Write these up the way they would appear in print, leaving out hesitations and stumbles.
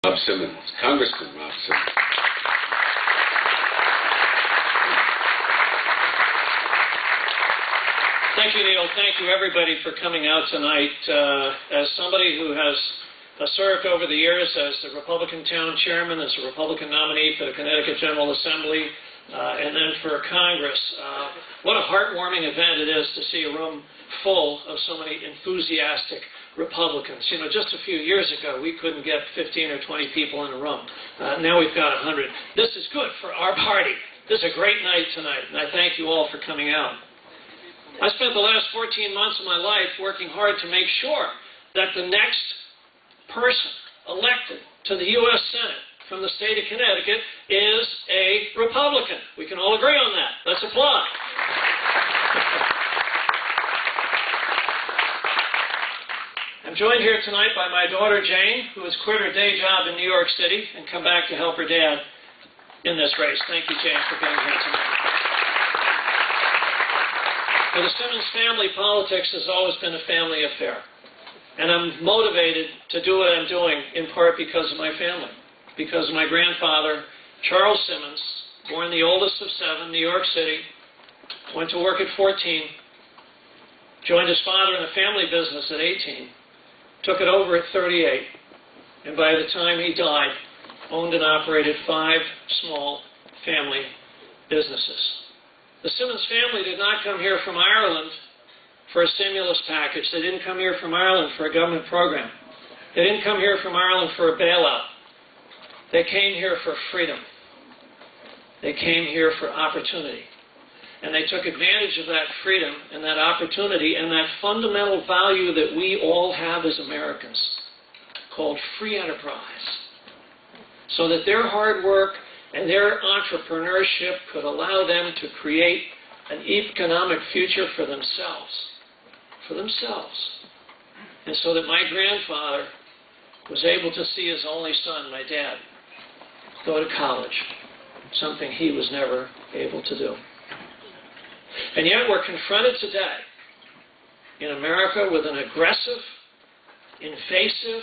Simmons, Congressman Rob Simmons. Thank you, Neil. Thank you, everybody, for coming out tonight. As somebody who has served over the years as the Republican town chairman, as a Republican nominee for the Connecticut General Assembly, and then for Congress, what a heartwarming event it is to see a room full of so many enthusiastic Republicans. You know, just a few years ago, we couldn't get 15 or 20 people in a room. Now we've got 100. This is good for our party. This is a great night tonight, and I thank you all for coming out. I spent the last 14 months of my life working hard to make sure that the next person elected to the U.S. Senate from the state of Connecticut is a Republican. We can all agree on that. Let's applaud. I'm joined here tonight by my daughter Jane, who has quit her day job in New York City and come back to help her dad in this race. Thank you, Jane, for being here tonight. For the Simmons family, politics has always been a family affair. And I'm motivated to do what I'm doing in part because of my family. Because of my grandfather, Charles Simmons, born the oldest of 7, New York City, went to work at 14, joined his father in a family business at 18, took it over at 38, and by the time he died, owned and operated 5 small family businesses. The Simmons family did not come here from Ireland for a stimulus package. They didn't come here from Ireland for a government program. They didn't come here from Ireland for a bailout. They came here for freedom. They came here for opportunity. And they took advantage of that freedom and that opportunity and that fundamental value that we all have as Americans, called free enterprise, so that their hard work and their entrepreneurship could allow them to create an economic future for themselves. For themselves. And so that my grandfather was able to see his only son, my dad, go to college, something he was never able to do. And yet we're confronted today in America with an aggressive, invasive,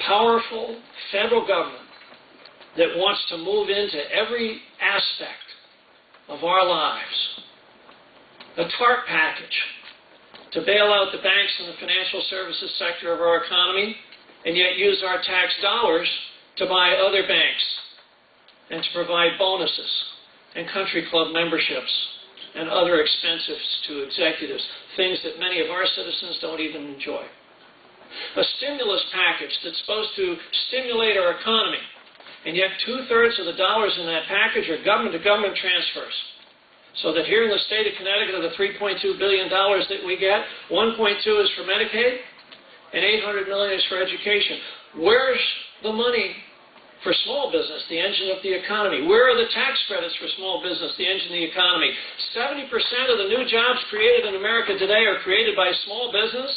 powerful federal government that wants to move into every aspect of our lives. A TARP package to bail out the banks and the financial services sector of our economy, and yet use our tax dollars to buy other banks and to provide bonuses and country club memberships and other expenses to executives, things that many of our citizens don't even enjoy. A stimulus package that's supposed to stimulate our economy, and yet 2/3 of the dollars in that package are government-to-government transfers. So that here in the state of Connecticut, of the $3.2 billion that we get, 1.2 is for Medicaid, and $800 million is for education. Where's the money for small business, the engine of the economy? Where are the tax credits for small business, the engine of the economy? 70% of the new jobs created in America today are created by small business,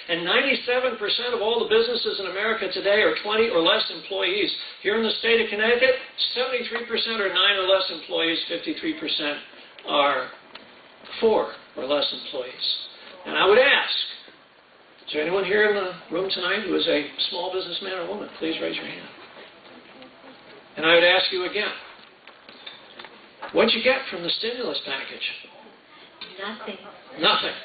and 97% of all the businesses in America today are 20 or less employees. Here in the state of Connecticut, 73% are 9 or less employees, 53% are 4 or less employees. And I would ask, is there anyone here in the room tonight who is a small businessman or woman? Please raise your hand. And I would ask you again, what'd you get from the stimulus package? Nothing. Nothing.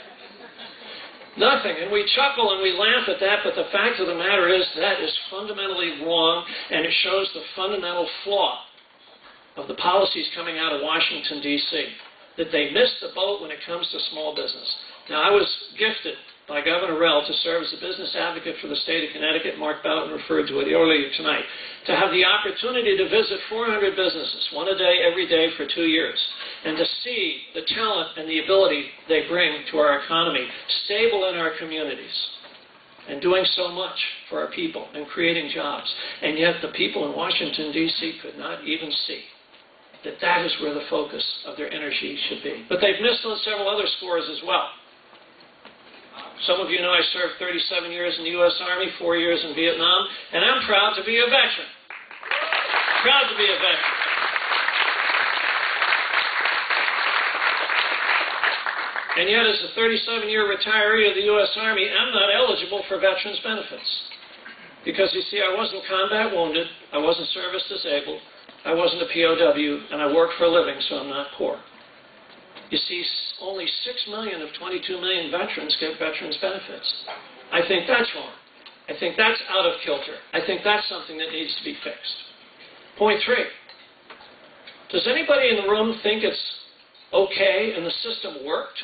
Nothing. And we chuckle and we laugh at that, but the fact of the matter is that is fundamentally wrong, and it shows the fundamental flaw of the policies coming out of Washington, D.C., that they missed the boat when it comes to small business. Now, I was gifted by Governor Rell to serve as a business advocate for the state of Connecticut. Mark Boughton referred to it earlier tonight. To have the opportunity to visit 400 businesses, one a day, every day for 2 years, and to see the talent and the ability they bring to our economy, stable in our communities, and doing so much for our people and creating jobs. And yet the people in Washington, D.C. could not even see that that is where the focus of their energy should be. But they've missed on several other scores as well. Some of you know I served 37 years in the U.S. Army, 4 years in Vietnam, and I'm proud to be a veteran. Proud to be a veteran. And yet, as a 37-year retiree of the U.S. Army, I'm not eligible for veterans benefits. Because, you see, I wasn't combat wounded, I wasn't service disabled, I wasn't a POW, and I work for a living, so I'm not poor. You see, only 6 million of 22 million veterans get veterans benefits. I think that's wrong. I think that's out of kilter. I think that's something that needs to be fixed. Point 3. Does anybody in the room think it's okay and the system worked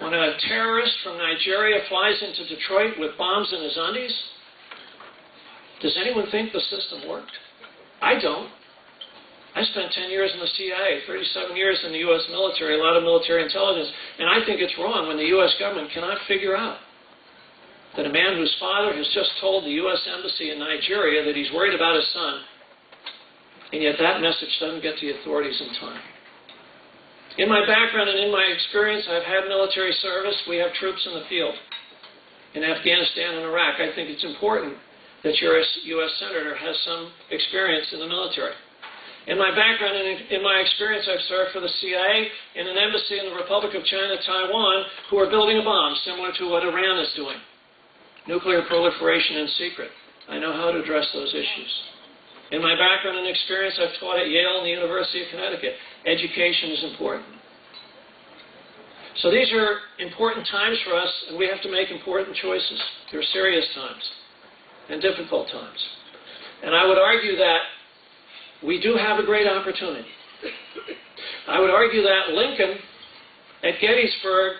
when a terrorist from Nigeria flies into Detroit with bombs in his undies? Does anyone think the system worked? I don't. I spent 10 years in the CIA, 37 years in the U.S. military, a lot of military intelligence, and I think it's wrong when the U.S. government cannot figure out that a man whose father has just told the U.S. Embassy in Nigeria that he's worried about his son, and yet that message doesn't get to the authorities in time. In my background and in my experience, I've had military service. We have troops in the field in Afghanistan and Iraq. I think it's important that your U.S. Senator has some experience in the military. In my background and in my experience, I've served for the CIA in an embassy in the Republic of China, Taiwan, who are building a bomb similar to what Iran is doing. Nuclear proliferation in secret. I know how to address those issues. In my background and experience, I've taught at Yale and the University of Connecticut. Education is important. So these are important times for us, and we have to make important choices. They're serious times and difficult times. And I would argue that we do have a great opportunity. I would argue that Lincoln at Gettysburg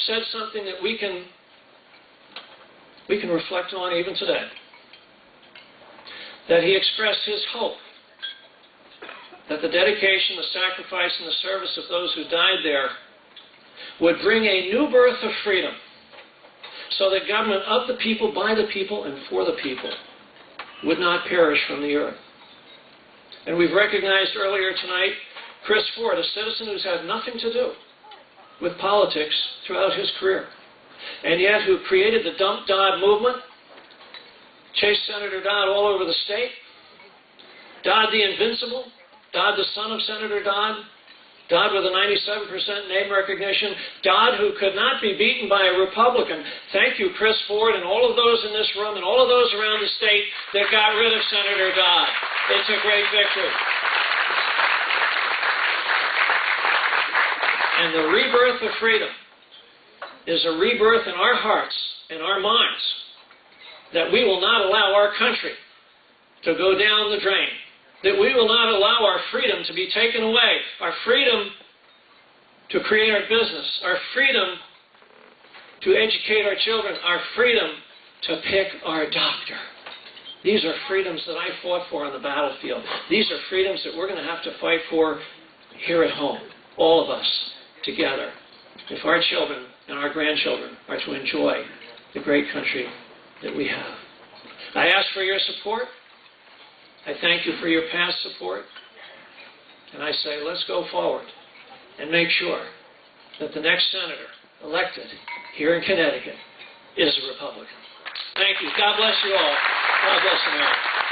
said something that we can reflect on even today. That he expressed his hope that the dedication, the sacrifice, and the service of those who died there would bring a new birth of freedom, so that government of the people, by the people, and for the people would not perish from the earth. And we've recognized earlier tonight Chris Ford, a citizen who's had nothing to do with politics throughout his career, and yet who created the Dump Dodd movement, chased Senator Dodd all over the state, Dodd the Invincible, Dodd the son of Senator Dodd, Dodd with a 97% name recognition, Dodd who could not be beaten by a Republican. Thank you, Chris Ford, and all of those in this room and all of those around the state that got rid of Senator Dodd. It's a great victory. And the rebirth of freedom is a rebirth in our hearts and our minds that we will not allow our country to go down the drain, that we will not allow our freedom to be taken away, our freedom to create our business, our freedom to educate our children, our freedom to pick our doctor. These are freedoms that I fought for on the battlefield. These are freedoms that we're going to have to fight for here at home, all of us together, if our children and our grandchildren are to enjoy the great country that we have. I ask for your support. I thank you for your past support. And I say, let's go forward and make sure that the next senator elected here in Connecticut is a Republican. Thank you. God bless you all. God bless America.